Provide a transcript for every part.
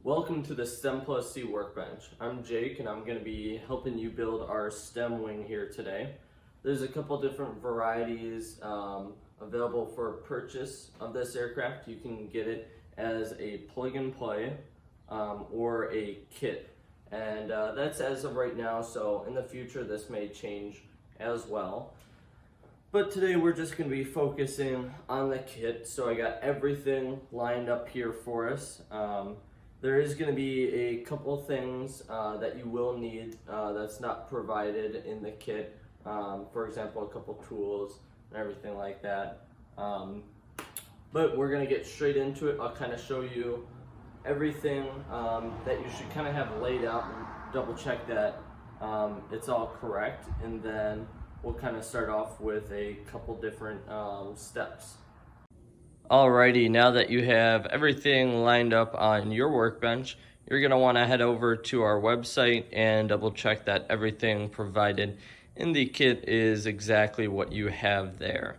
Welcome to the STEM plus C workbench. I'm Jake and I'm going to be helping you build our STEM wing here today. There's a couple different varieties available for purchase of this aircraft. You can get it as a plug and play or a kit. And that's as of right now, so in the future this may change as well. But today we're just going to be focusing on the kit. So I got everything lined up here for us. There is going to be a couple things that you will need that's not provided in the kit. For example, a couple tools and everything like that. But we're going to get straight into it. I'll kind of show you everything that you should kind of have laid out and double check that it's all correct. And then we'll kind of start off with a couple different steps. Alrighty, now that you have everything lined up on your workbench, you're going to want to head over to our website and double check that everything provided in the kit is exactly what you have there.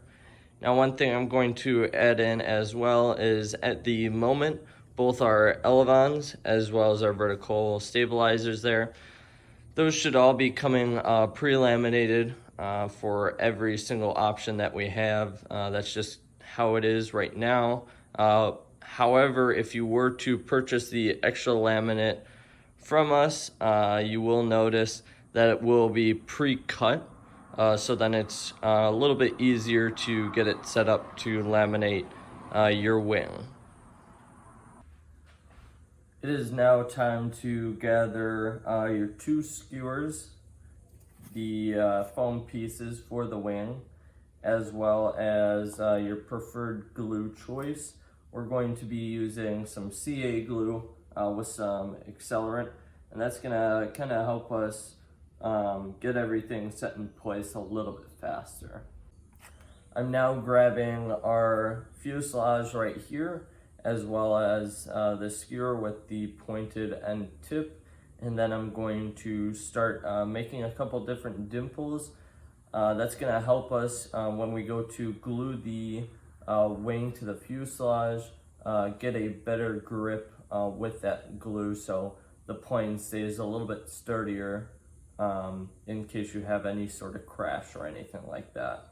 Now, one thing I'm going to add in as well is at the moment, both our elevons as well as our vertical stabilizers there, those should all be coming pre-laminated for every single option that we have. That's just how it is right now. However, if you were to purchase the extra laminate from us, you will notice that it will be pre-cut, so then it's a little bit easier to get it set up to laminate your wing. It is now time to gather your two skewers, the foam pieces for the wing, as well as your preferred glue choice. We're going to be using some CA glue with some accelerant, and that's gonna kind of help us get everything set in place a little bit faster. I'm now grabbing our fuselage right here, as well as the skewer with the pointed end tip, and then I'm going to start making a couple different dimples. That's going to help us when we go to glue the wing to the fuselage, get a better grip with that glue so the plane stays a little bit sturdier in case you have any sort of crash or anything like that.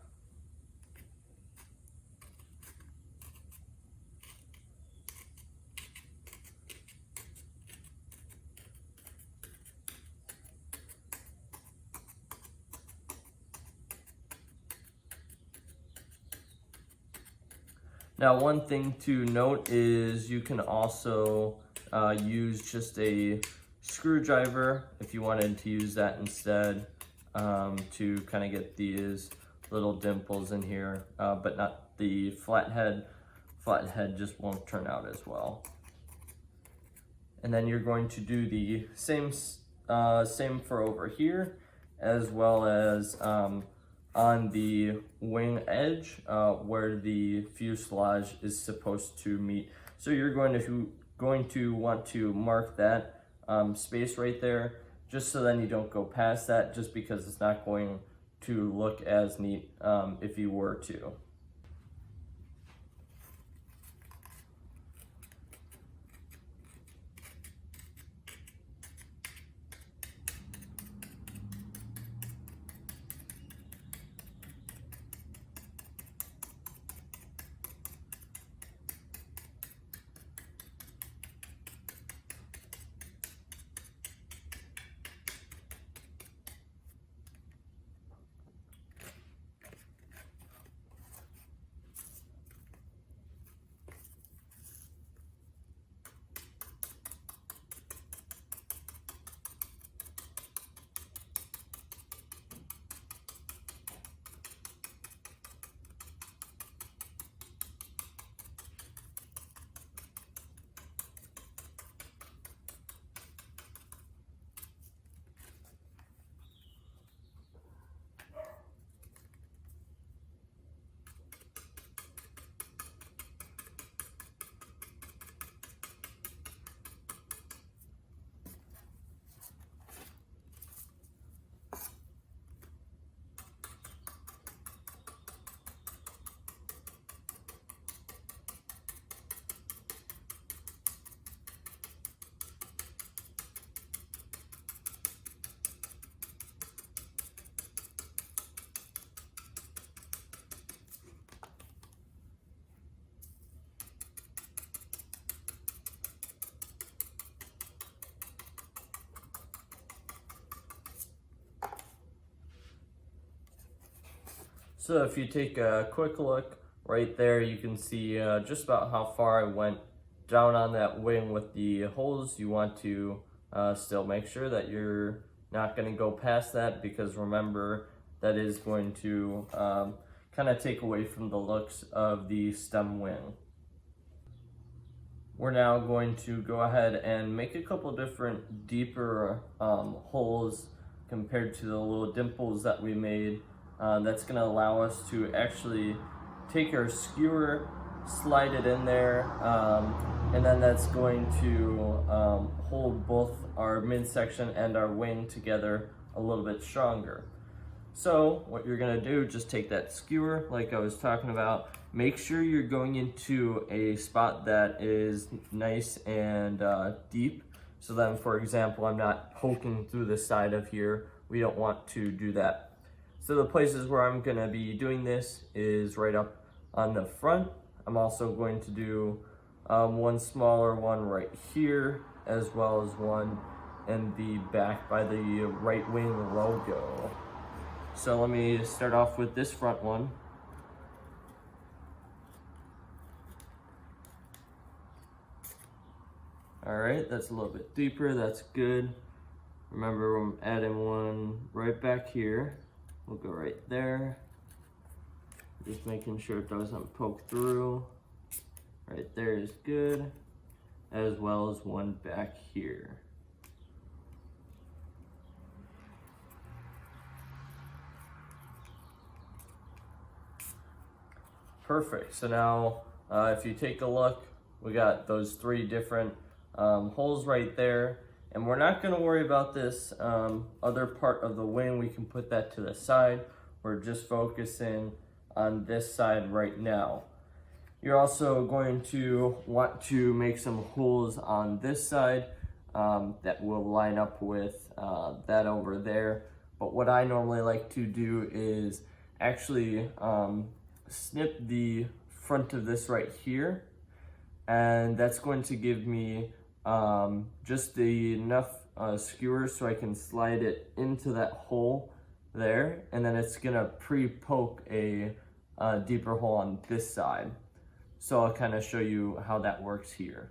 Now, one thing to note is you can also use just a screwdriver if you wanted to use that instead to kind of get these little dimples in here, but not the flathead. Flathead just won't turn out as well. And then you're going to do the same for over here, as well as on the wing edge where the fuselage is supposed to meet. So you're going to want to mark that space right there, just so then you don't go past that, just because it's not going to look as neat if you were to. So if you take a quick look right there, you can see just about how far I went down on that wing with the holes. You want to still make sure that you're not going to go past that, because remember, that is going to kind of take away from the looks of the stem wing. We're now going to go ahead and make a couple different deeper holes compared to the little dimples that we made. That's going to allow us to actually take our skewer, slide it in there, and then that's going to hold both our midsection and our wing together a little bit stronger. So what you're going to do, just take that skewer like I was talking about. Make sure you're going into a spot that is nice and deep. So then, for example, I'm not poking through the side of here. We don't want to do that. So the places where I'm going to be doing this is right up on the front. I'm also going to do one smaller one right here, as well as one in the back by the right wing logo. So let me start off with this front one. All right, that's a little bit deeper, that's good. Remember, I'm adding one right back here. We'll go right there. Just making sure it doesn't poke through. Right there is good, as well as one back here. Perfect. So now, if you take a look, we got those three different holes right there, and we're not going to worry about this other part of the wing. We can put that to the side. We're just focusing on this side right now. You're also going to want to make some holes on this side that will line up with that over there. But what I normally like to do is actually snip the front of this right here, and that's going to give me just enough skewer so I can slide it into that hole there, and then it's gonna pre-poke a deeper hole on this side. So I'll kind of show you how that works here.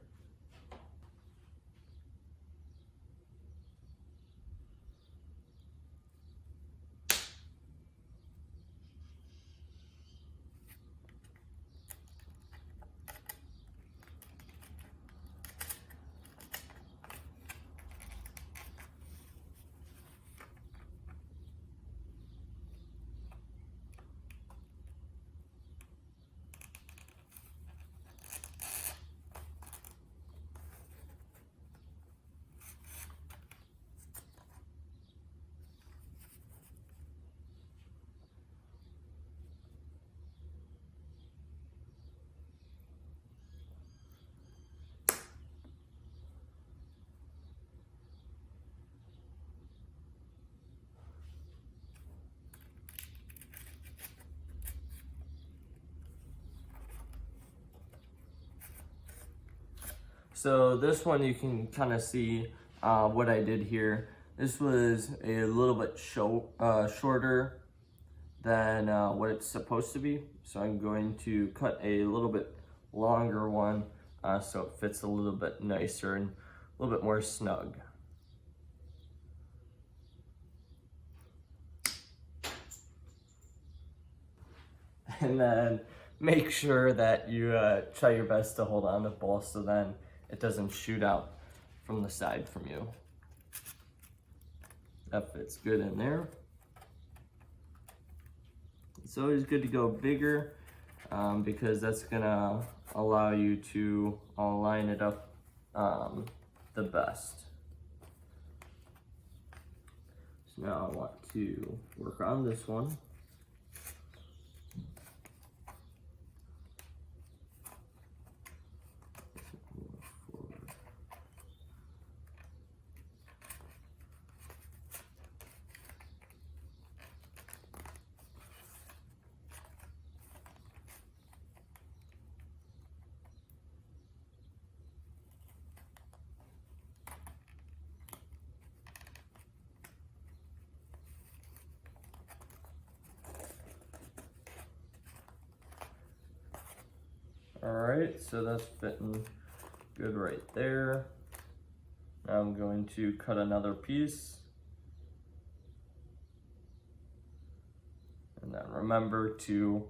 So this one, you can kind of see what I did here. This was a little bit shorter than what it's supposed to be. So I'm going to cut a little bit longer one so it fits a little bit nicer and a little bit more snug. And then make sure that you try your best to hold on to both, so then it doesn't shoot out from the side from you. That fits good in there. It's always good to go bigger because that's gonna allow you to line it up the best. So now I want to work on this one. right, so that's fitting good right there. Now I'm going to cut another piece. And then remember to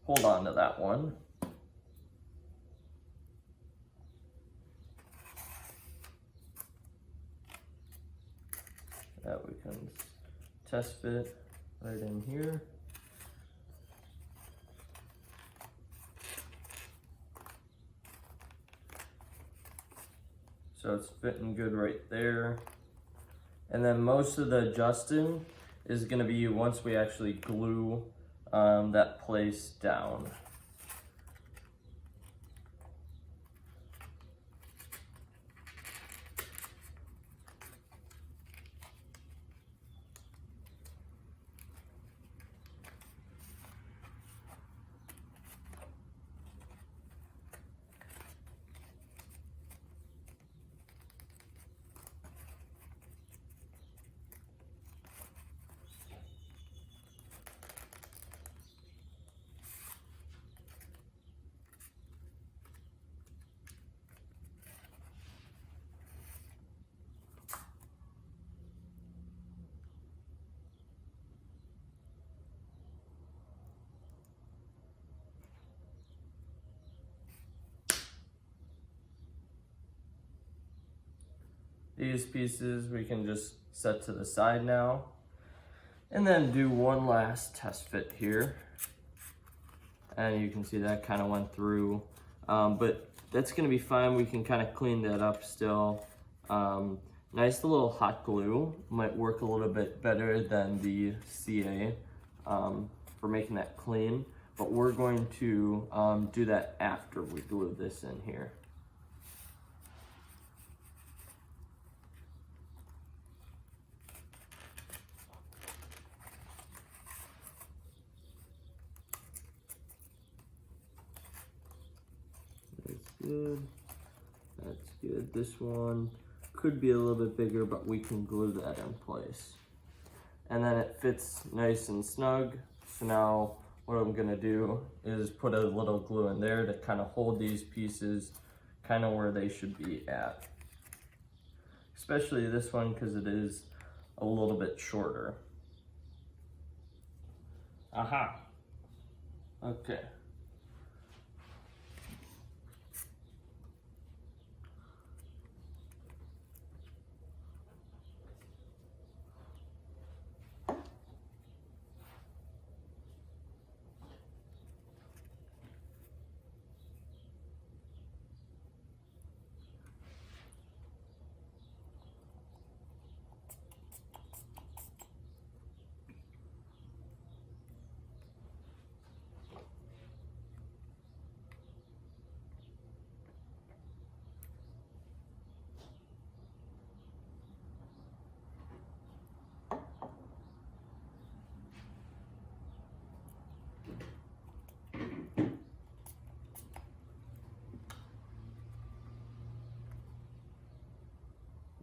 hold on to that one. That we can test fit right in here. So it's fitting good right there. And then most of the adjusting is gonna be once we actually glue that place down. These pieces we can just set to the side now. And then do one last test fit here. And you can see that kind of went through, but that's gonna be fine. We can kind of clean that up still. Nice little hot glue might work a little bit better than the CA for making that clean, but we're going to do that after we glue this in here. Good. That's good. This one could be a little bit bigger, but we can glue that in place. And then it fits nice and snug. So now what I'm gonna do is put a little glue in there to kind of hold these pieces kind of where they should be at. Especially this one because it is a little bit shorter. Aha. Okay.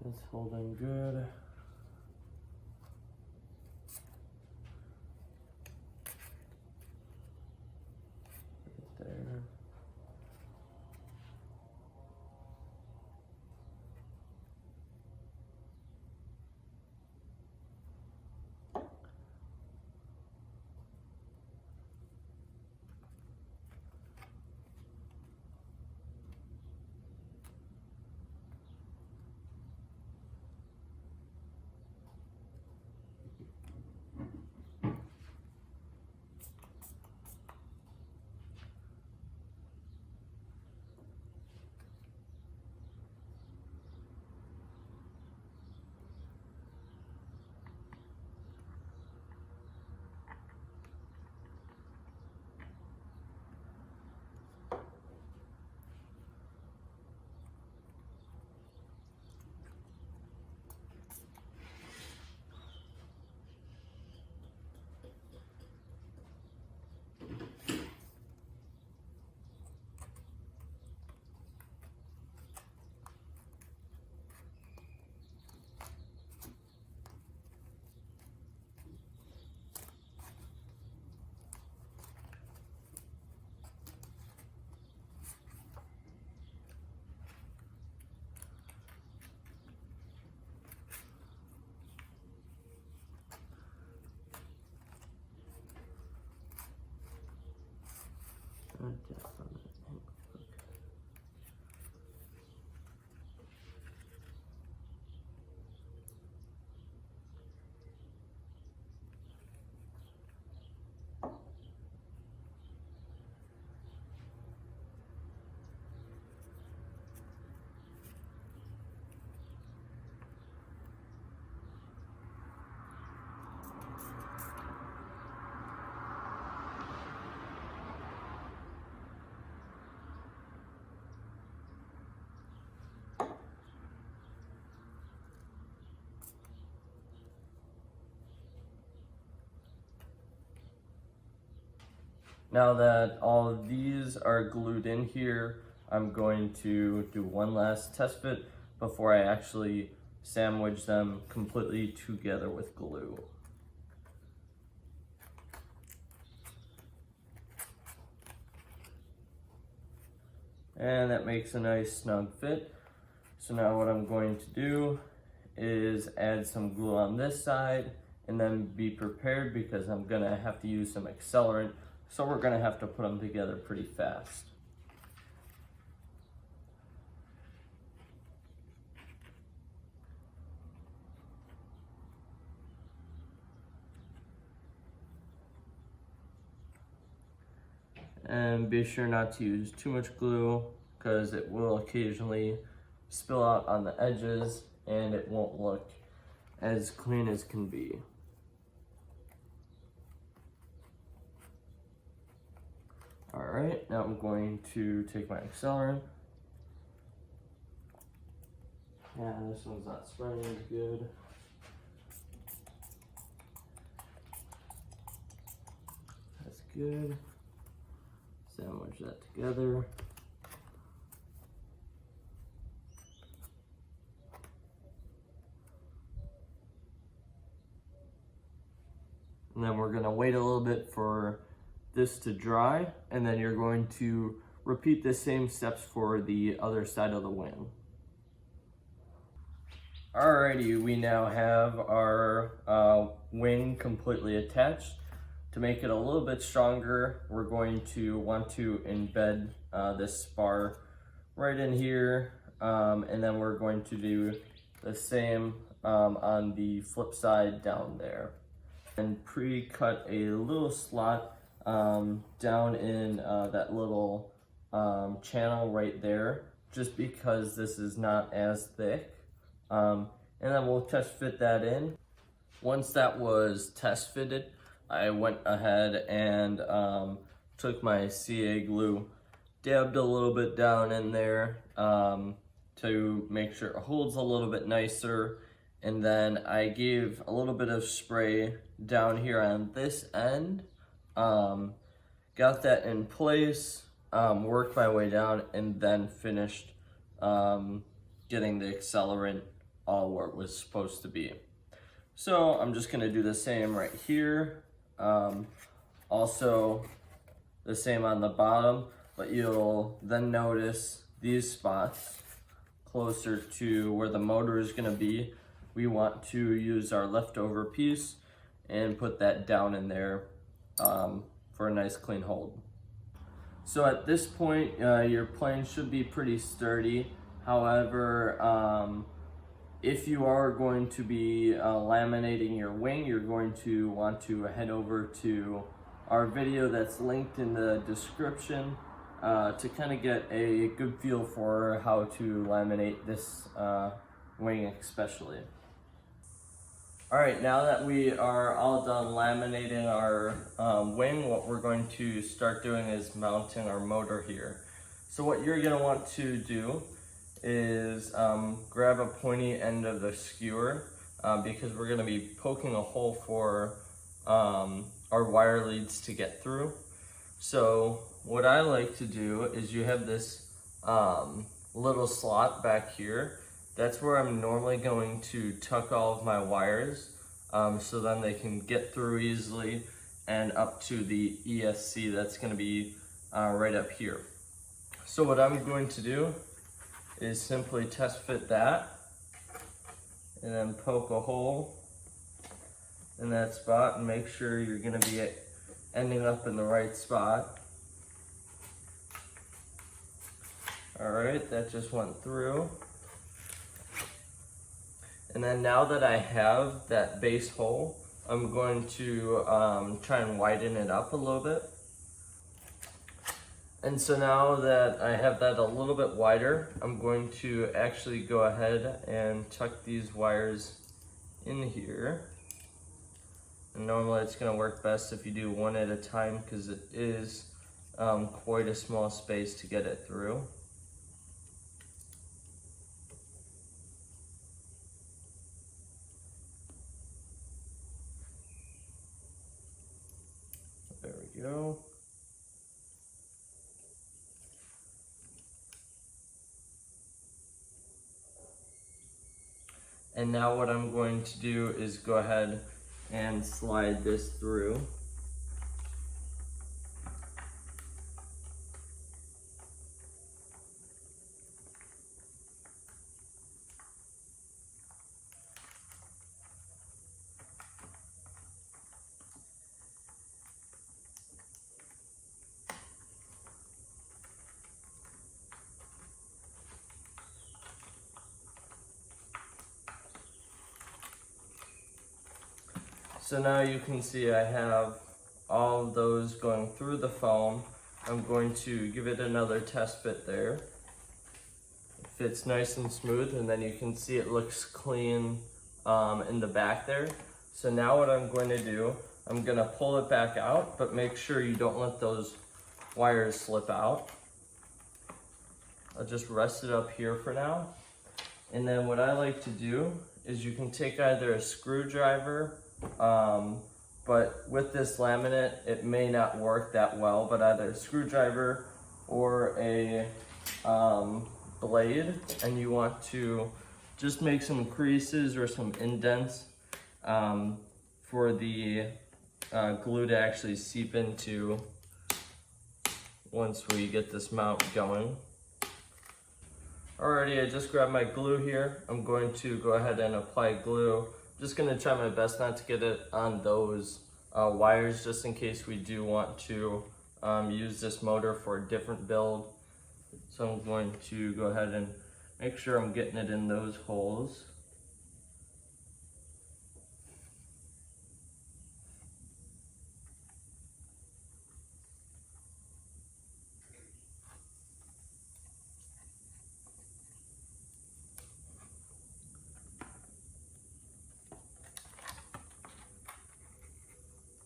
It's holding good. Right there. Now that all of these are glued in here, I'm going to do one last test fit before I actually sandwich them completely together with glue. And that makes a nice snug fit. So now what I'm going to do is add some glue on this side and then be prepared because I'm gonna have to use some accelerant. So we're gonna have to put them together pretty fast. And be sure not to use too much glue because it will occasionally spill out on the edges and it won't look as clean as can be. All right, now I'm going to take my accelerant. Yeah, this one's not spreading as good. That's good. Sandwich that together. And then we're gonna wait a little bit for this to dry, and then you're going to repeat the same steps for the other side of the wing. Alrighty, we now have our wing completely attached. To make it a little bit stronger, we're going to want to embed this spar right in here, and then we're going to do the same on the flip side down there. And pre-cut a little slot down in that little channel right there, just because this is not as thick. And then we'll test fit that in. Once that was test fitted, I went ahead and took my CA glue, dabbed a little bit down in there to make sure it holds a little bit nicer. And then I gave a little bit of spray down here on this end, got that in place, worked my way down, and then finished getting the accelerant all where it was supposed to be. So I'm just gonna do the same right here. Also the same on the bottom, but you'll then notice these spots closer to where the motor is gonna be. We want to use our leftover piece and put that down in there for a nice clean hold. So at this point, your plane should be pretty sturdy. However, if you are going to be laminating your wing, you're going to want to head over to our video that's linked in the description to kind of get a good feel for how to laminate this wing especially. All right, now that we are all done laminating our wing, what we're going to start doing is mounting our motor here. So what you're gonna want to do is grab a pointy end of the skewer because we're gonna be poking a hole for our wire leads to get through. So what I like to do is you have this little slot back here. That's where I'm normally going to tuck all of my wires so then they can get through easily and up to the ESC that's gonna be right up here. So what I'm going to do is simply test fit that and then poke a hole in that spot and make sure you're gonna be ending up in the right spot. All right, that just went through. And then now that I have that base hole, I'm going to try and widen it up a little bit. And so now that I have that a little bit wider, I'm going to actually go ahead and tuck these wires in here. And normally it's gonna work best if you do one at a time because it is quite a small space to get it through. There we go. And now what I'm going to do is go ahead and slide this through. So now you can see I have all of those going through the foam. I'm going to give it another test fit there. It fits nice and smooth, and then you can see it looks clean in the back there. So now what I'm going to do, I'm going to pull it back out, but make sure you don't let those wires slip out. I'll just rest it up here for now. And then what I like to do is you can take either a screwdriver, but with this laminate, it may not work that well, but either a screwdriver or a blade, and you want to just make some creases or some indents for the glue to actually seep into once we get this mount going. Alrighty, I just grabbed my glue here. I'm going to go ahead and apply glue. Just gonna try my best not to get it on those wires, just in case we do want to use this motor for a different build. So I'm going to go ahead and make sure I'm getting it in those holes.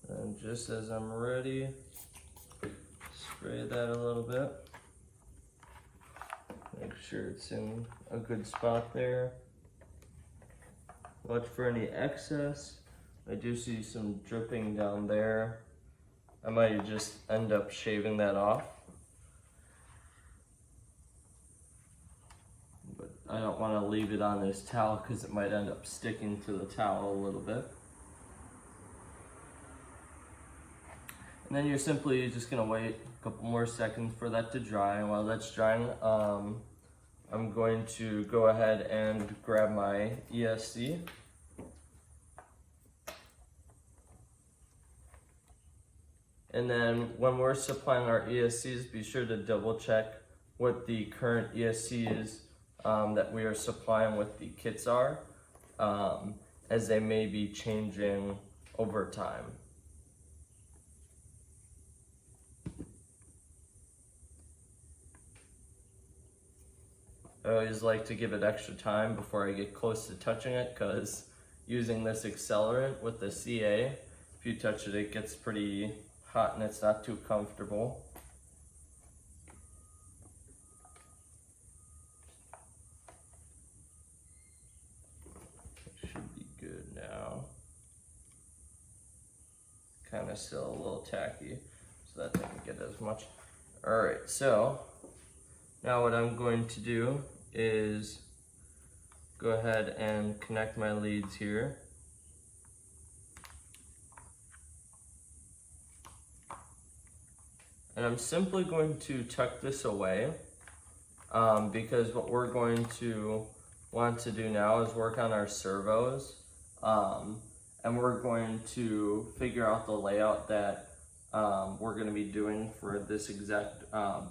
And just as I'm ready, spray that a little bit. Make sure it's in a good spot there. Watch for any excess. I do see some dripping down there. I might just end up shaving that off. But I don't want to leave it on this towel because it might end up sticking to the towel a little bit. And then you're simply just gonna wait a couple more seconds for that to dry. And while that's drying, I'm going to go ahead and grab my ESC. And then when we're supplying our ESCs, be sure to double check what the current ESCs that we are supplying with the kits are, as they may be changing over time. I always like to give it extra time before I get close to touching it, because using this accelerant with the CA, if you touch it, it gets pretty hot and it's not too comfortable. It should be good now. Kind of still a little tacky, so that didn't get as much. All right, so now what I'm going to do is go ahead and connect my leads here. And I'm simply going to tuck this away because what we're going to want to do now is work on our servos, and we're going to figure out the layout that we're going to be doing for this exact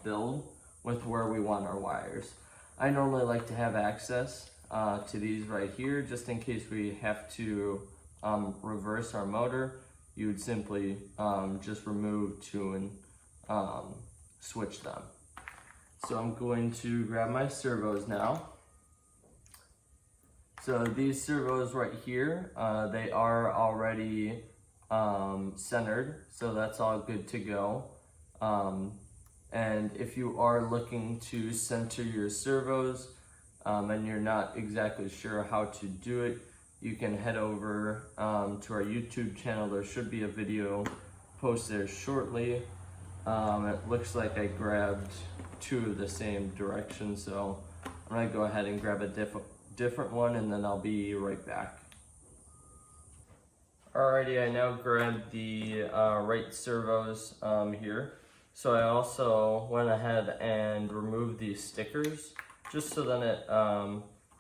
build with where we want our wires. I normally like to have access to these right here, just in case we have to reverse our motor. You would simply just remove two and switch them. So I'm going to grab my servos now. So these servos right here, they are already centered, so that's all good to go. And if you are looking to center your servos and you're not exactly sure how to do it, you can head over to our YouTube channel. There should be a video posted there shortly. It looks like I grabbed two of the same direction, so I'm gonna go ahead and grab a different one and then I'll be right back. Alrighty, I now grabbed the right servos here. So I also went ahead and removed these stickers just so then it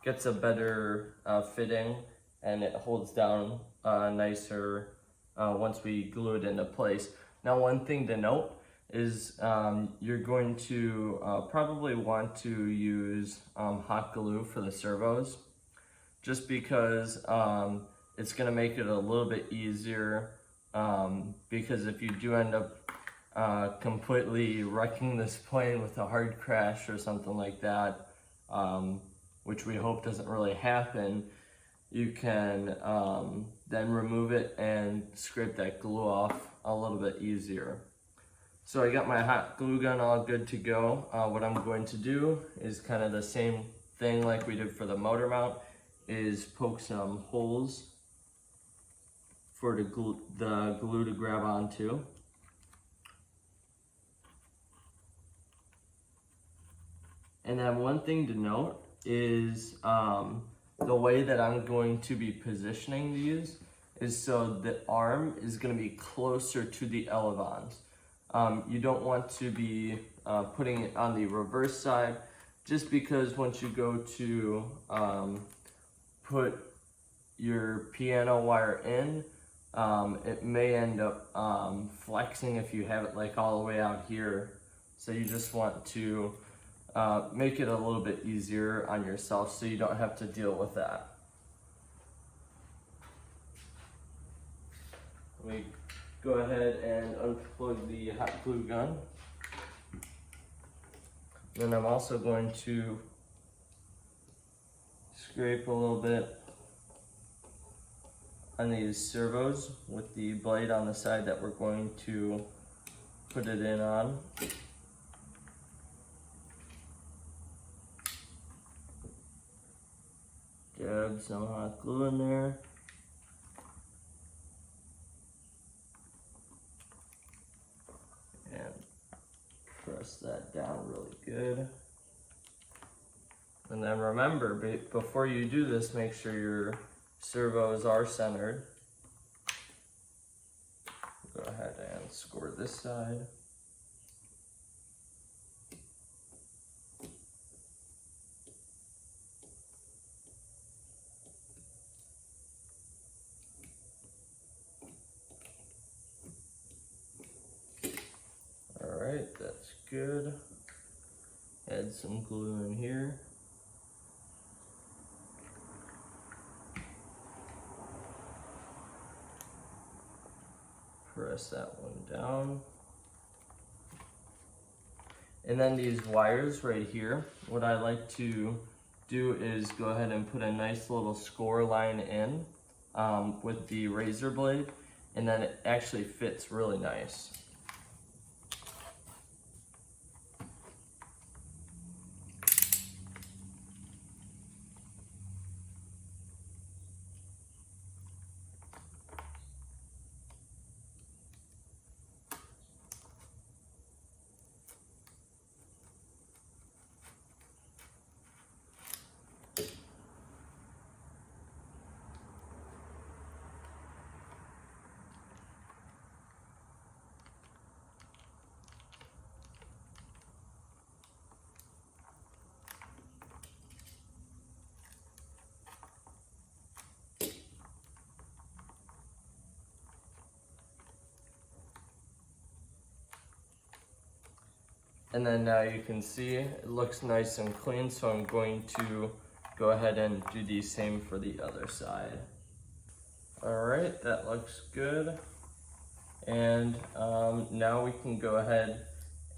gets a better fitting and it holds down nicer once we glue it into place. Now, one thing to note is you're going to probably want to use hot glue for the servos, just because it's going to make it a little bit easier, because if you do end up completely wrecking this plane with a hard crash or something like that, which we hope doesn't really happen, you can then remove it and scrape that glue off a little bit easier. So I got my hot glue gun all good to go. What I'm going to do is kind of the same thing like we did for the motor mount, is poke some holes for the glue to grab onto. And then one thing to note is the way that I'm going to be positioning these is so the arm is going to be closer to the elevons. You don't want to be putting it on the reverse side, just because once you go to put your piano wire in, it may end up flexing if you have it like all the way out here. So you just want to make it a little bit easier on yourself so you don't have to deal with that. We go ahead and unplug the hot glue gun. Then I'm also going to scrape a little bit on these servos with the blade on the side that we're going to put it in on. Dab some hot glue in there. And press that down really good. And then remember, before you do this, make sure your servos are centered. Go ahead and score this side. Alright, that's good. Add some glue in here. Press that one down. And then these wires right here, what I like to do is go ahead and put a nice little score line in with the razor blade, and then it actually fits really nice. And then now you can see it looks nice and clean, so I'm going to go ahead and do the same for the other side. Alright, that looks good. And now we can go ahead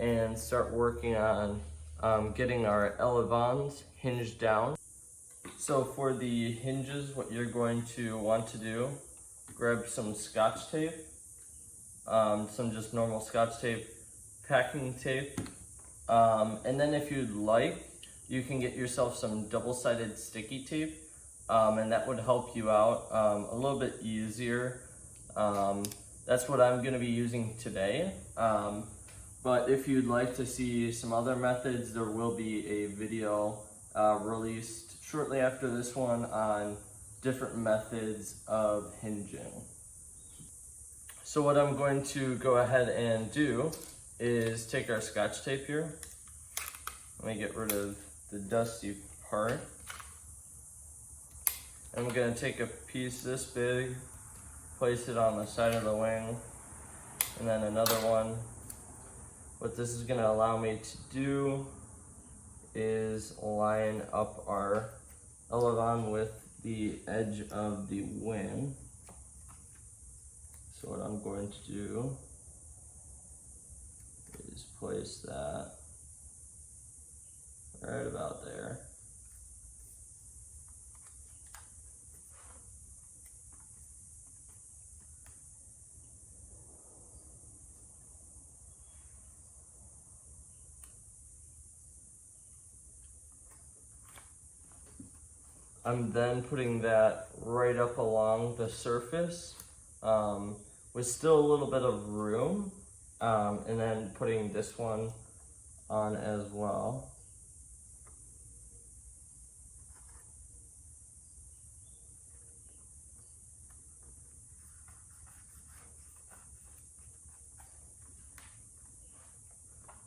and start working on getting our elevons hinged down. So for the hinges, what you're going to want to do, grab some Scotch tape, some just normal Scotch tape, packing tape, and then if you'd like, you can get yourself some double-sided sticky tape, and that would help you out a little bit easier. That's what I'm going to be using today. But if you'd like to see some other methods, there will be a video released shortly after this one on different methods of hinging. So what I'm going to go ahead and do is take our Scotch tape here. Let me get rid of the dusty part. I'm going to take a piece this big, place it on the side of the wing, and then another one. What this is going to allow me to do is line up our elevon with the edge of the wing. So what I'm going to do is place that right about there. I'm then putting that right up along the surface with still a little bit of room, and then putting this one on as well.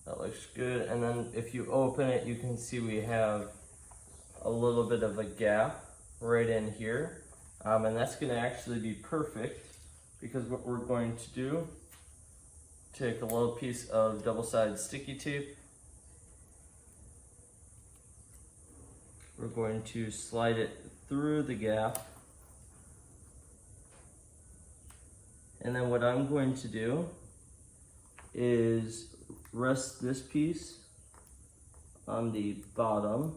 That looks good. And then if you open it, you can see we have a little bit of a gap right in here. And that's gonna actually be perfect because what we're going to do, take a little piece of double-sided sticky tape. We're going to slide it through the gap. And then what I'm going to do is rest this piece on the bottom.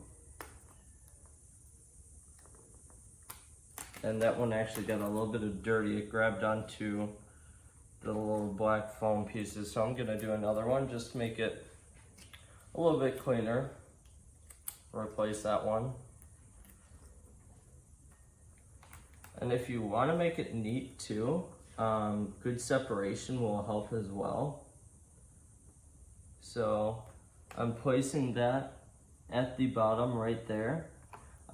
And that one actually got a little bit of dirty. It grabbed onto the little black foam pieces. So I'm gonna do another one just to make it a little bit cleaner. Replace that one. And if you wanna make it neat too, good separation will help as well. So I'm placing that at the bottom right there.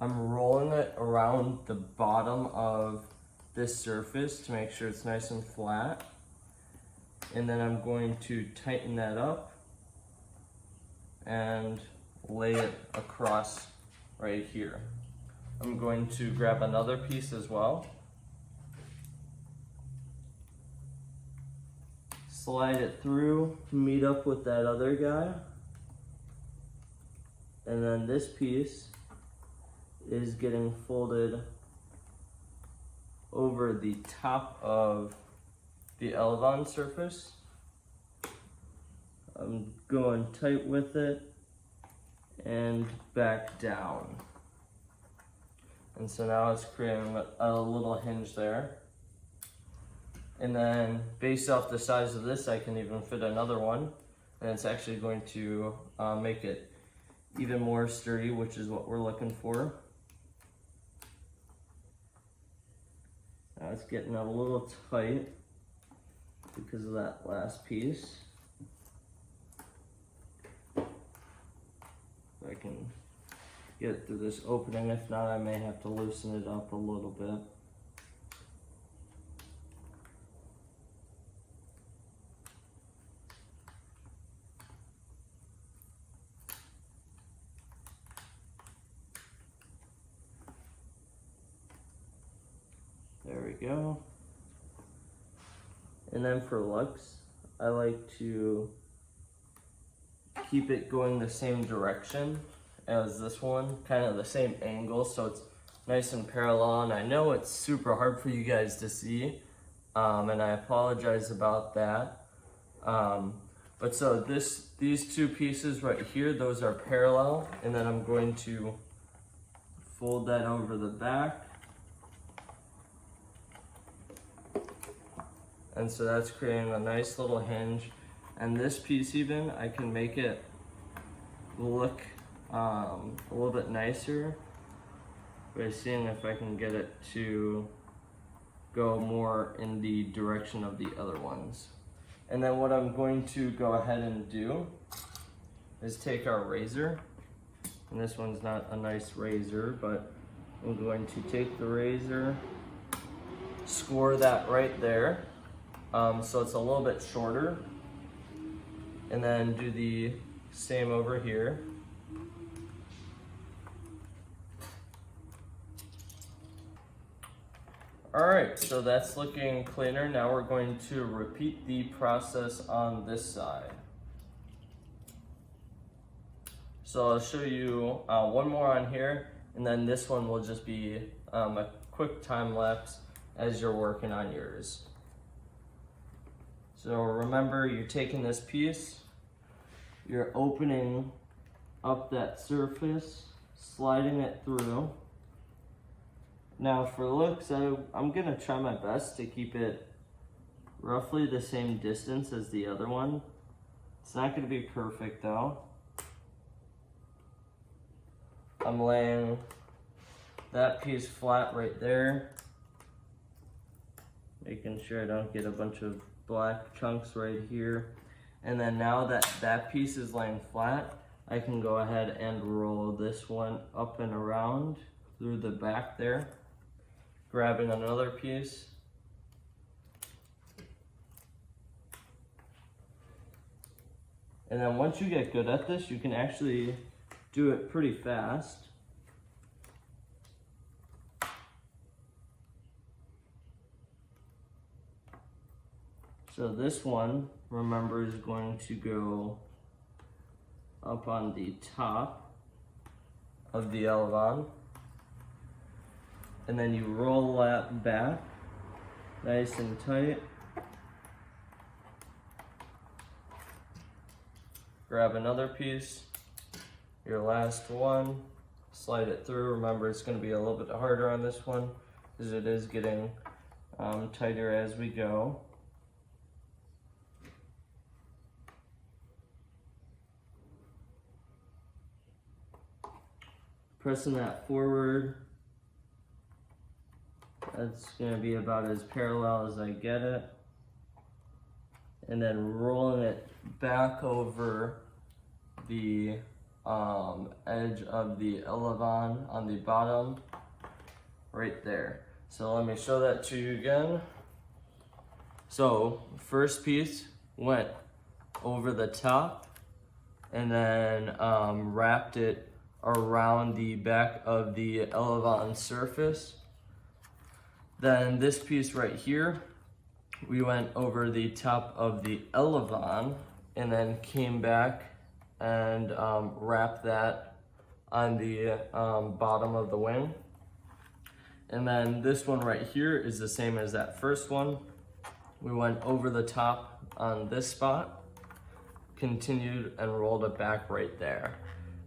I'm rolling it around the bottom of this surface to make sure it's nice and flat. And then I'm going to tighten that up and lay it across right here. I'm going to grab another piece as well. Slide it through, meet up with that other guy. And then this piece is getting folded over the top of the elevon surface. I'm going tight with it and back down. And so now it's creating a little hinge there. And then based off the size of this, I can even fit another one. And it's actually going to make it even more sturdy, which is what we're looking for. Now it's getting a little tight because of that last piece. I can get it through this opening. If not, I may have to loosen it up a little bit. There we go. And then for lugs, I like to keep it going the same direction as this one, kind of the same angle, so it's nice and parallel. And I know it's super hard for you guys to see, and I apologize about that. But so these two pieces right here, those are parallel, and then I'm going to fold that over the back. And so that's creating a nice little hinge. And this piece even, I can make it look a little bit nicer by seeing if I can get it to go more in the direction of the other ones. And then what I'm going to go ahead and do is take our razor And this one's not a nice razor, but I'm going to take the razor, score that right there, so it's a little bit shorter, and then do the same over here. Alright, so that's looking cleaner. Now we're going to repeat the process on this side. So I'll show you one more on here, and then this one will just be a quick time lapse as you're working on yours. So remember, you're taking this piece, you're opening up that surface, sliding it through. Now for looks, I'm gonna try my best to keep it roughly the same distance as the other one. It's not gonna be perfect though. I'm laying that piece flat right there, making sure I don't get a bunch of black chunks right here. And then now that that piece is laying flat, I can go ahead and roll this one up and around through the back there, grabbing another piece. And then once you get good at this, you can actually do it pretty fast. So this one, remember, is going to go up on the top of the elevon. And then you roll that back, nice and tight. Grab another piece, your last one, slide it through. Remember, it's going to be a little bit harder on this one because it is getting tighter as we go. Pressing that forward. That's going to be about as parallel as I get it. And then rolling it back over the edge of the elevon on the bottom, right there. So let me show that to you again. So first piece went over the top and then wrapped it around the back of the elevon surface. Then this piece right here, we went over the top of the elevon and then came back and wrapped that on the bottom of the wing. And then this one right here is the same as that first one. We went over the top on this spot, continued and rolled it back right there.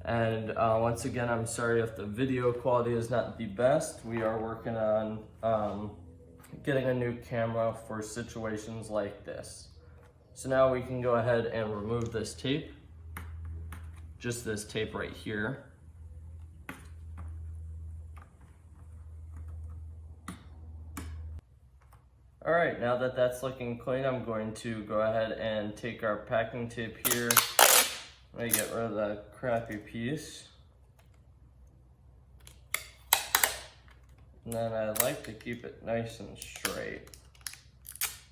And once again, I'm sorry if the video quality is not the best. We are working on getting a new camera for situations like this. So now we can go ahead and remove this tape, just this tape right here. All right, now that that's looking clean, I'm going to go ahead and take our packing tape here. Let me get rid of that crappy piece. And then I like to keep it nice and straight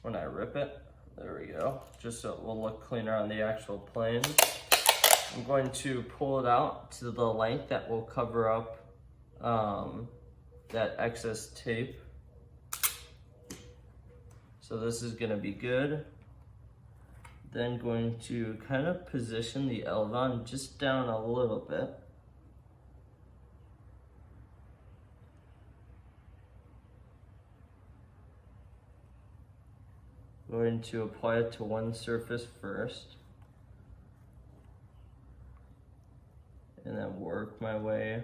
when I rip it. There we go, just so it will look cleaner on the actual plane. I'm going to pull it out to the length that will cover up that excess tape. So this is gonna be good. Then going to kind of position the elevon just down a little bit. Going to apply it to one surface first. And then work my way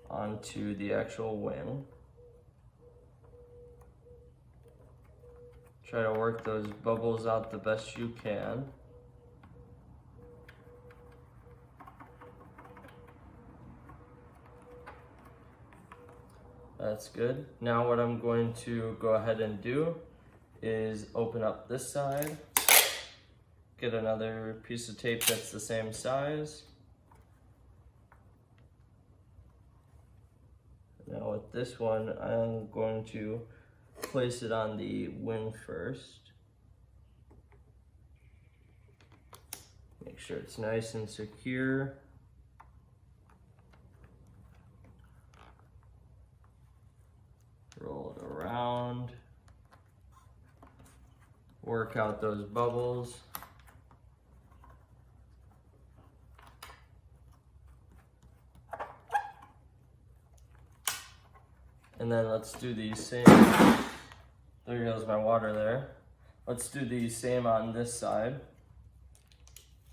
onto the actual wing. Try to work those bubbles out the best you can. That's good. Now what I'm going to go ahead and do is open up this side, get another piece of tape that's the same size. Now with this one, I'm going to place it on the wing first. Make sure it's nice and secure. Roll it around. Work out those bubbles. And then let's do the same. There goes my water there. Let's do the same on this side.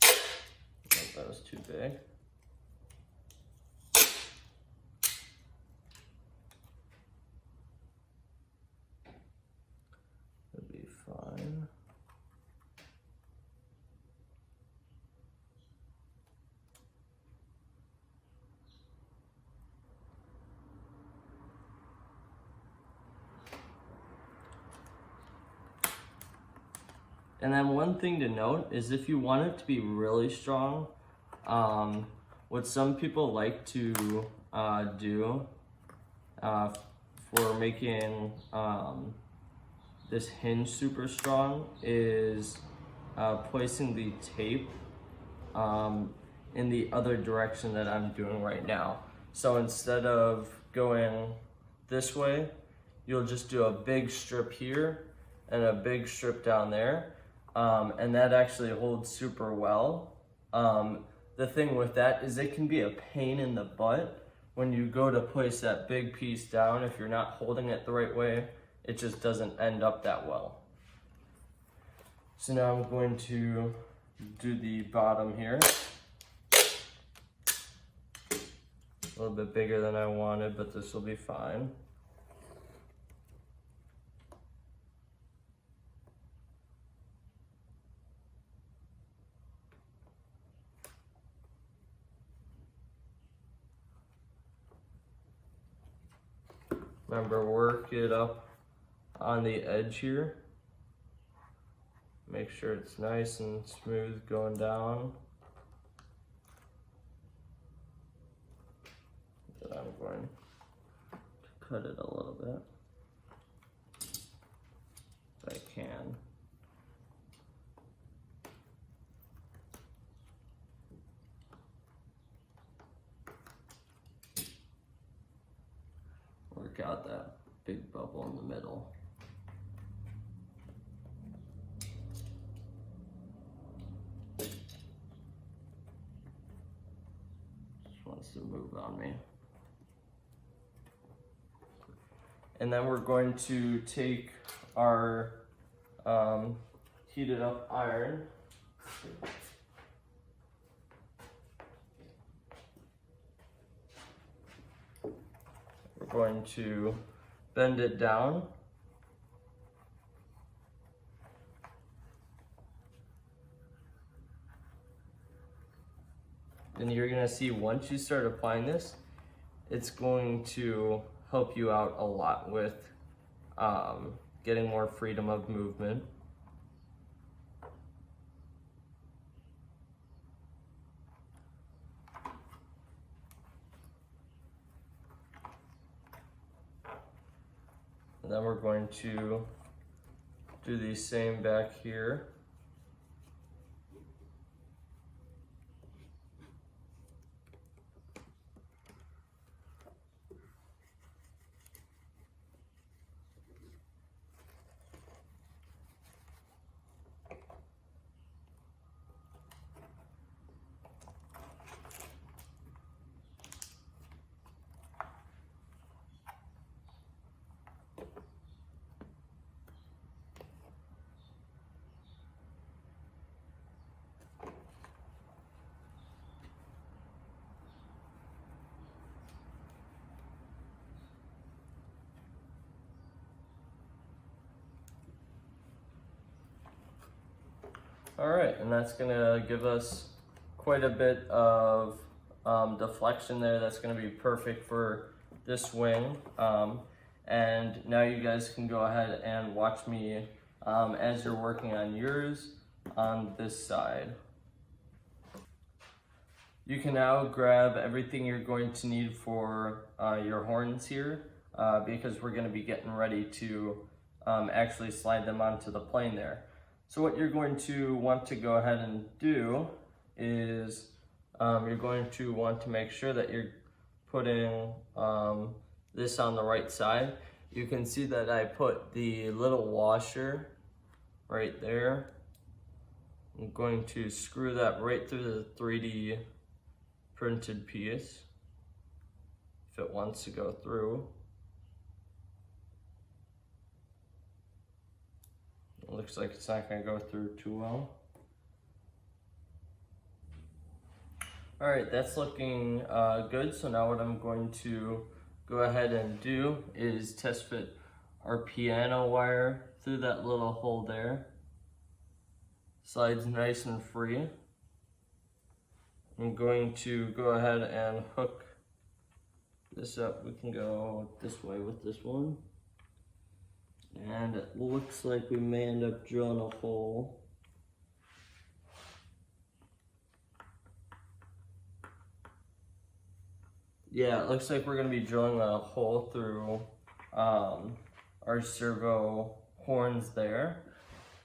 I think that was too big. That'd be fine. And then one thing to note is if you want it to be really strong, what some people like to do for making this hinge super strong is placing the tape in the other direction that I'm doing right now. So instead of going this way, you'll just do a big strip here and a big strip down there. And that actually holds super well. The thing with that is it can be a pain in the butt when you go to place that big piece down. If you're not holding it the right way, it just doesn't end up that well. So now I'm going to do the bottom here. A little bit bigger than I wanted, but this will be fine. Remember, work it up on the edge here. Make sure it's nice and smooth going down. Then I'm going to cut it a little bit, if I can. Work out that big bubble in the middle. Just wants to move on me. And then we're going to take our heated up iron. We're going to bend it down. And you're gonna see once you start applying this, it's going to help you out a lot with getting more freedom of movement. And then we're going to do the same back here. All right, and that's gonna give us quite a bit of deflection there. That's gonna be perfect for this wing. And now you guys can go ahead and watch me as you're working on yours. on this side. You can now grab everything you're going to need for your horns here because we're going to be getting ready to actually slide them onto the plane there. So what you're going to want to go ahead and do is you're going to want to make sure that you're putting this on the right side. You can see that I put the little washer right there. I'm going to screw that right through the 3D printed piece if it wants to go through. It looks like it's not going to go through too well. All right, that's looking good. So now what I'm going to go ahead and do is test fit our piano wire through that little hole there. Slides nice and free. I'm going to go ahead and hook this up. We can go this way with this one. And it looks like we may end up drilling a hole. Yeah, it looks like we're going to be drilling a hole through our servo horns there.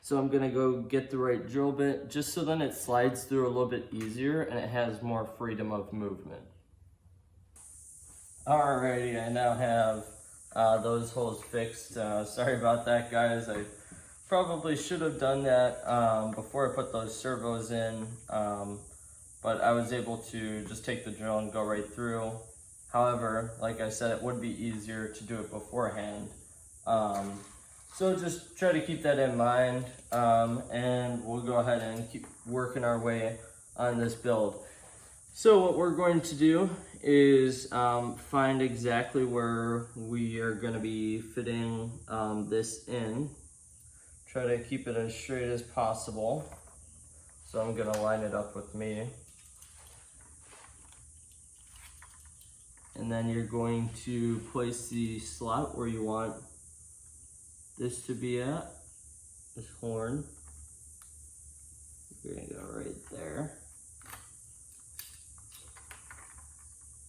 So I'm going to go get the right drill bit just so then it slides through a little bit easier and it has more freedom of movement. Alrighty, I now have those holes fixed. Sorry about that, guys. I probably should have done that before I put those servos in, but I was able to just take the drill and go right through. However, like I said, it would be easier to do it beforehand. So just try to keep that in mind, and we'll go ahead and keep working our way on this build. So what we're going to do is find exactly where we are going to be fitting this in. Try to keep it as straight as possible. So I'm going to line it up with me. And then you're going to place the slot where you want this to be at, this horn. We're going to go right there.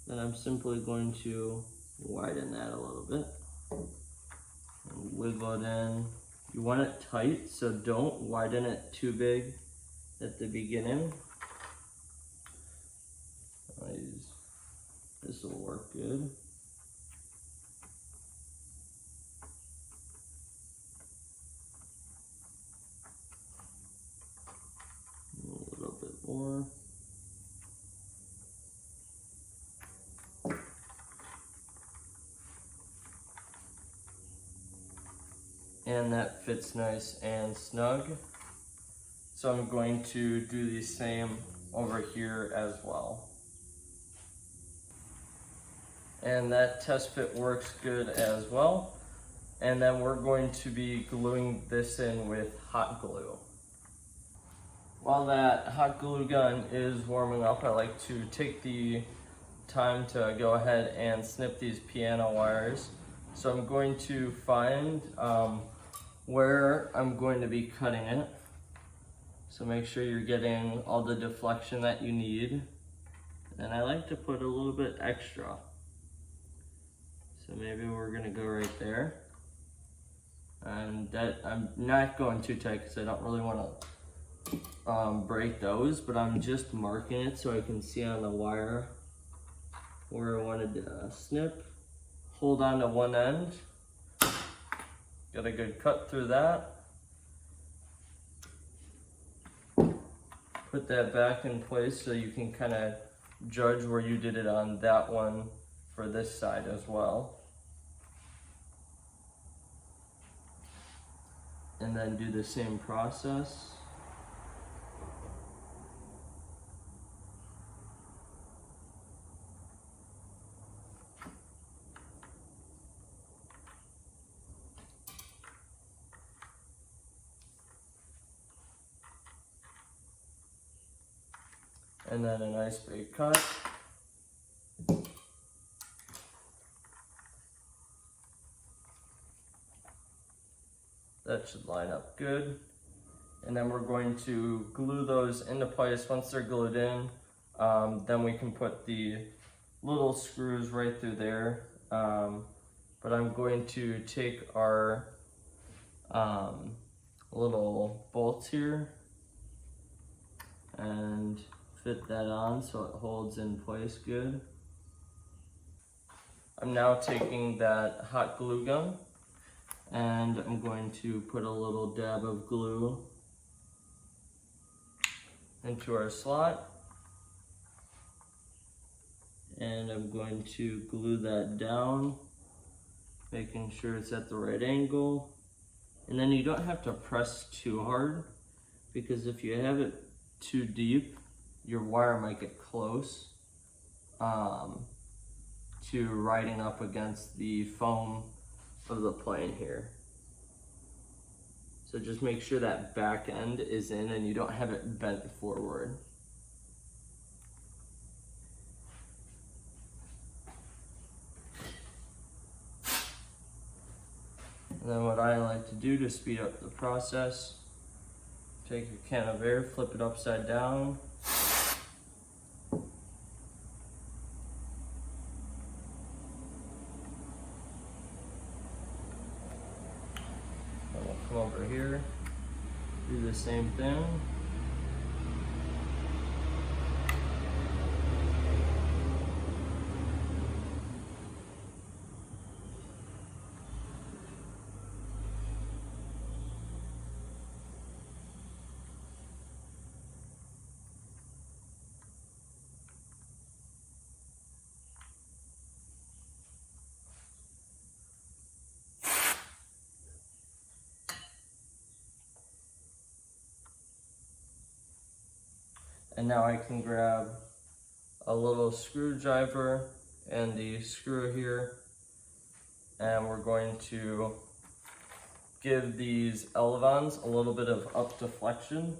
Then I'm simply going to widen that a little bit and wiggle it in. You want it tight, so don't widen it too big at the beginning. This will work good. A little bit more. And that fits nice and snug. So I'm going to do the same over here as well. And that test fit works good as well. And then we're going to be gluing this in with hot glue. While that hot glue gun is warming up, I like to take the time to go ahead and snip these piano wires. So I'm going to find where I'm going to be cutting it. So make sure you're getting all the deflection that you need. And I like to put a little bit extra. So maybe we're gonna go right there. And that, I'm not going too tight because I don't really want to break those, but I'm just marking it so I can see on the wire where I wanted to snip. Hold on to one end. Got a good cut through that. Put that back in place so you can kind of judge where you did it on that one for this side as well. And then do the same process. And then a nice big cut. That should line up good. And then we're going to glue those into place. Once they're glued in, then we can put the little screws right through there. But I'm going to take our little bolts here and fit that on so it holds in place good. I'm now taking that hot glue gun and I'm going to put a little dab of glue into our slot, and I'm going to glue that down, making sure it's at the right angle. And then you don't have to press too hard, because if you have it too deep, your wire might get close to riding up against the foam of the plane here. So just make sure that back end is in and you don't have it bent forward. And then what I like to do to speed up the process, take a can of air, flip it upside down. And we'll come over here, do the same thing. And now I can grab a little screwdriver and the screw here, and we're going to give these elevons a little bit of up deflection.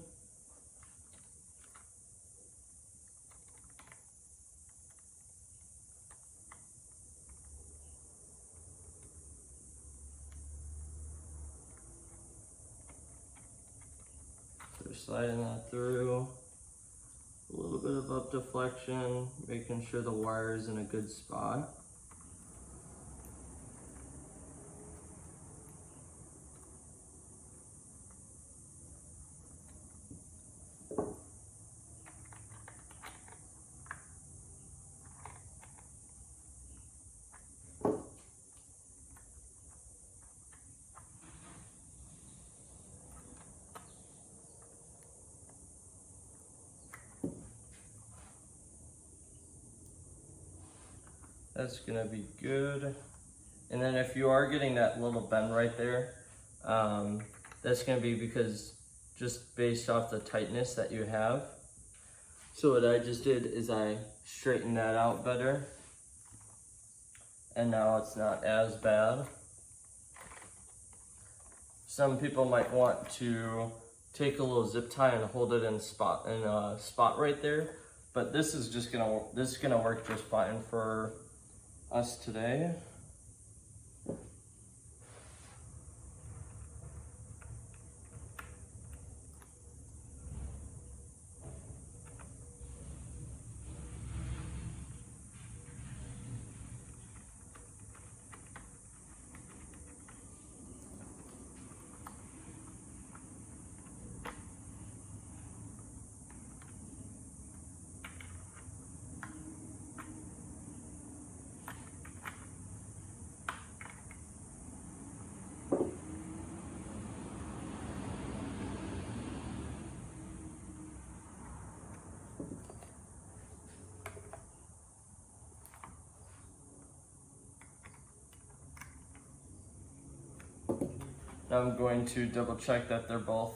So we're sliding that through. A little bit of up deflection, making sure the wire is in a good spot. That's gonna be good. And then if you are getting that little bend right there, that's gonna be because just based off the tightness that you have. So what I just did is I straightened that out better, and now it's not as bad. Some people might want to take a little zip tie and hold it in a spot right there, but this is gonna work just fine for us today. Now I'm going to double check that they're both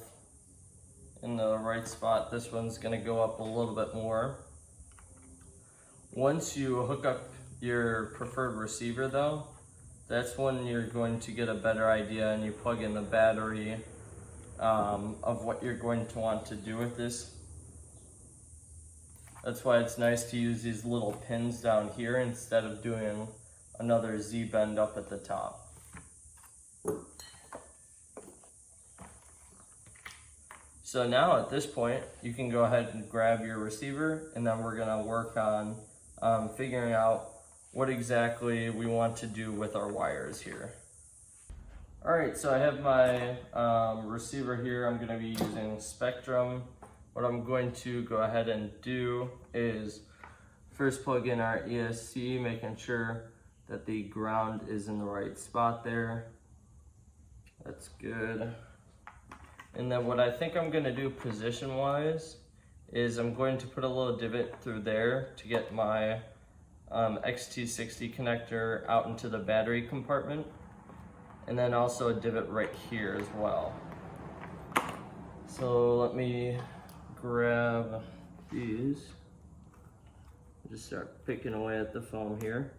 in the right spot. This one's gonna go up a little bit more. Once you hook up your preferred receiver though, that's when you're going to get a better idea and you plug in the battery of what you're going to want to do with this. That's why it's nice to use these little pins down here instead of doing another Z-bend up at the top. So now at this point, you can go ahead and grab your receiver, and then we're gonna work on figuring out what exactly we want to do with our wires here. All right, so I have my receiver here. I'm gonna be using Spectrum. What I'm going to go ahead and do is first plug in our ESC, making sure that the ground is in the right spot there. That's good. And then what I think I'm gonna do position-wise is I'm going to put a little divot through there to get my XT60 connector out into the battery compartment. And then also a divot right here as well. So let me grab these. Just start picking away at the foam here.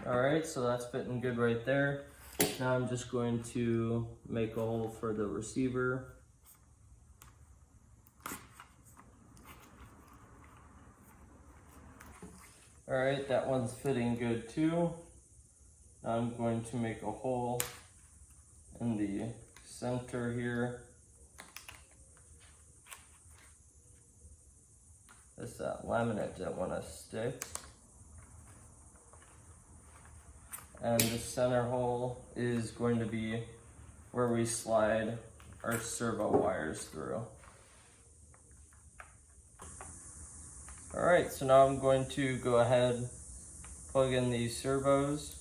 All right, so that's fitting good right there. Now I'm just going to make a hole for the receiver. All right, that one's fitting good too. Now I'm going to make a hole in the center here. It's that laminate that want to stick. And the center hole is going to be where we slide our servo wires through. All right, so now I'm going to go ahead, plug in these servos.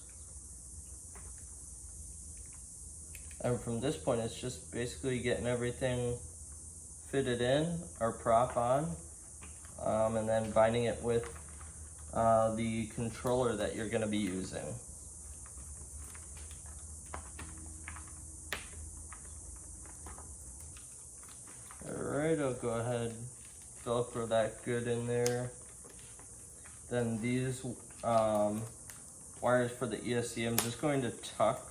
And from this point, it's just basically getting everything fitted in, our prop on, and then binding it with the controller that you're gonna be using. Alright, I'll go ahead, Velcro that good in there. Then these wires for the ESC, I'm just going to tuck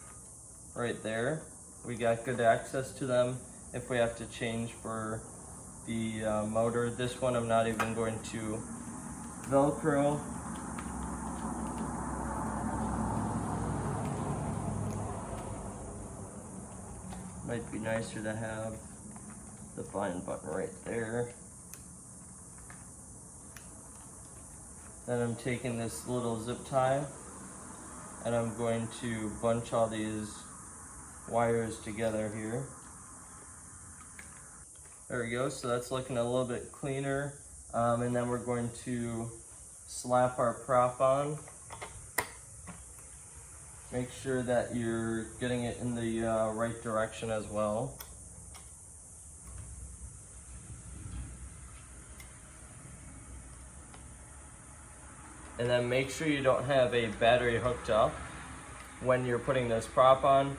right there. We got good access to them if we have to change for the motor. This one I'm not even going to Velcro. Might be nicer to have the bind button right there. Then I'm taking this little zip tie and I'm going to bunch all these wires together here. There we go, so that's looking a little bit cleaner. And then we're going to slap our prop on. Make sure that you're getting it in the right direction as well. And then make sure you don't have a battery hooked up when you're putting this prop on,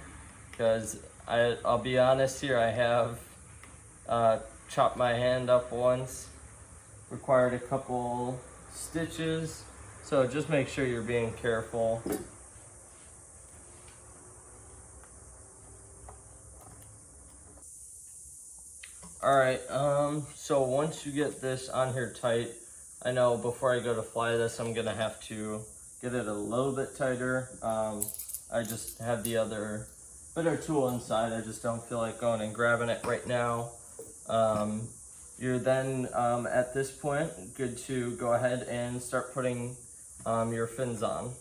because I'll be honest here, I have chopped my hand up once, required a couple stitches, so just make sure you're being careful. Alright, so once you get this on here tight, I know before I go to fly this, I'm gonna have to get it a little bit tighter. I just have the other better tool inside. I just don't feel like going and grabbing it right now. You're then, at this point, good to go ahead and start putting your fins on.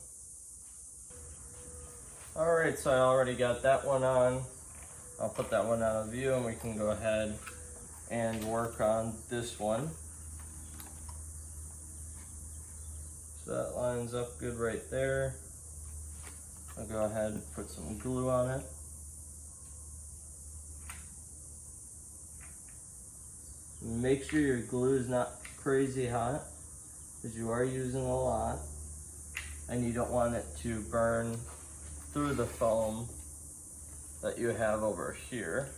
Alright, so I already got that one on. I'll put that one out of view and we can go ahead and work on this one. So that lines up good right there. I'll go ahead and put some glue on it. Make sure your glue is not crazy hot, because you are using a lot, and you don't want it to burn through the foam that you have over here.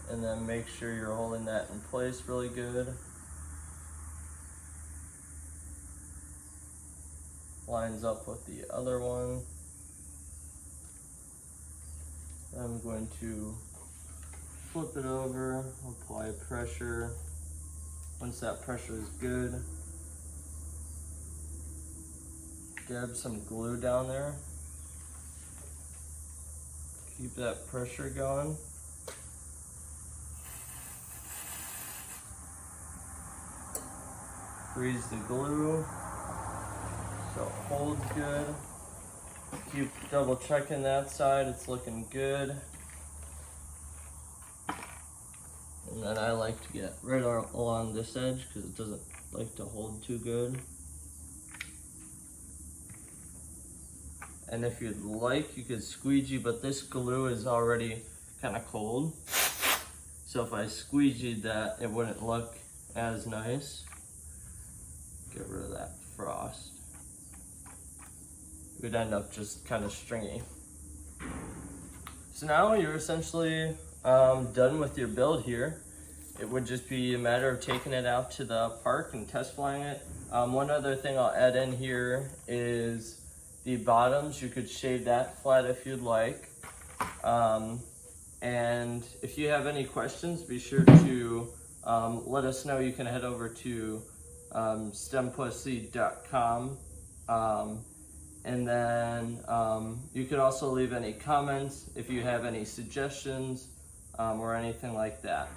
And then make sure you're holding that in place really good. lines up with the other one. I'm going to flip it over, apply pressure. Once that pressure is good, dab some glue down there. Keep that pressure going. Freeze the glue so it holds good. Keep double checking that side, it's looking good. And then I like to get right along this edge because it doesn't like to hold too good. And if you'd like, you could squeegee, but this glue is already kind of cold. So if I squeegeed that, it wouldn't look as nice. Get rid of that frost. It would end up just kind of stringy. So now you're essentially done with your build here. It would just be a matter of taking it out to the park and test flying it. One other thing I'll add in here is the bottoms. You could shave that flat if you'd like. And if you have any questions, be sure to let us know. You can head over to stempussy.com. And then you could also leave any comments if you have any suggestions or anything like that.